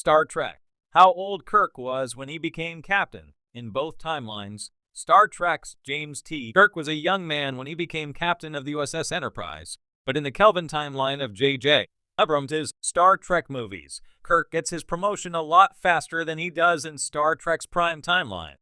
Star Trek. How old Kirk was when he became captain. In both timelines, Star Trek's James T. Kirk was a young man when he became captain of the USS Enterprise, but in the Kelvin timeline of J.J. Abrams' Star Trek movies, Kirk gets his promotion a lot faster than he does in Star Trek's prime timeline.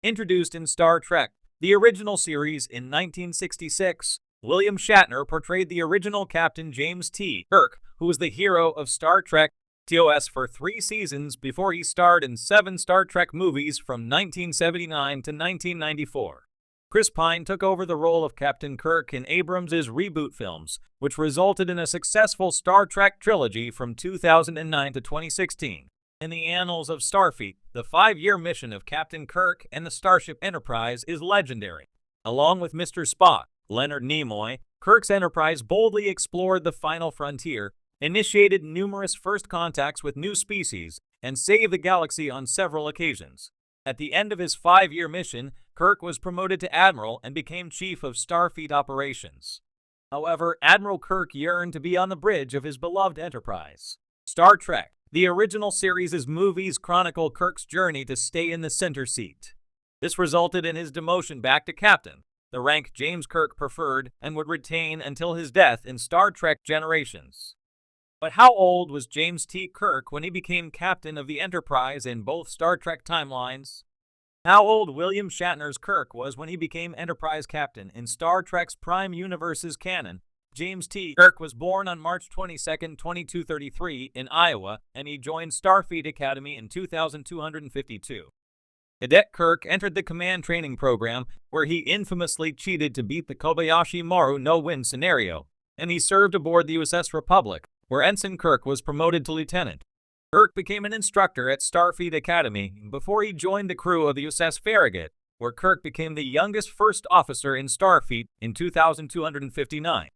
Introduced in Star Trek, the original series in 1966, William Shatner portrayed the original Captain James T. Kirk, who was the hero of Star Trek TOS for 3 seasons before he starred in 7 Star Trek movies from 1979 to 1994. Chris Pine took over the role of Captain Kirk in Abrams' reboot films, which resulted in a successful Star Trek trilogy from 2009 to 2016. In the annals of Starfleet, the 5-year mission of Captain Kirk and the Starship Enterprise is legendary. Along with Mr. Spock, Leonard Nimoy, Kirk's Enterprise boldly explored the final frontier, initiated numerous first contacts with new species, and saved the galaxy on several occasions. At the end of his 5-year mission, Kirk was promoted to Admiral and became Chief of Starfleet Operations. However, Admiral Kirk yearned to be on the bridge of his beloved Enterprise. Star Trek, the original series' movies chronicle Kirk's journey to stay in the center seat. This resulted in his demotion back to Captain, the rank James Kirk preferred and would retain until his death in Star Trek Generations. But how old was James T. Kirk when he became captain of the Enterprise in both Star Trek timelines? How old William Shatner's Kirk was when he became Enterprise captain in Star Trek's Prime Universe's canon? James T. Kirk was born on March 22, 2233 in Iowa, and he joined Starfleet Academy in 2252. Cadet Kirk entered the command training program, where he infamously cheated to beat the Kobayashi Maru no-win scenario, and he served aboard the USS Republic, where Ensign Kirk was promoted to lieutenant. Kirk became an instructor at Starfleet Academy before he joined the crew of the USS Farragut, where Kirk became the youngest first officer in Starfleet in 2259.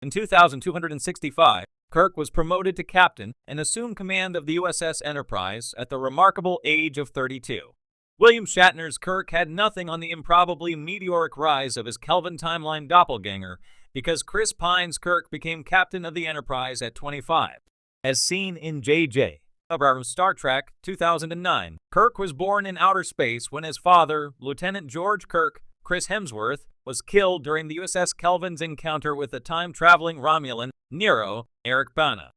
In 2265, Kirk was promoted to captain and assumed command of the USS Enterprise at the remarkable age of 32. William Shatner's Kirk had nothing on the improbably meteoric rise of his Kelvin timeline doppelganger, because Chris Pine's Kirk became captain of the Enterprise at 25. As seen in J.J. Abrams' Star Trek 2009, Kirk was born in outer space when his father, Lieutenant George Kirk, Chris Hemsworth, was killed during the USS Kelvin's encounter with the time-traveling Romulan, Nero, Eric Bana.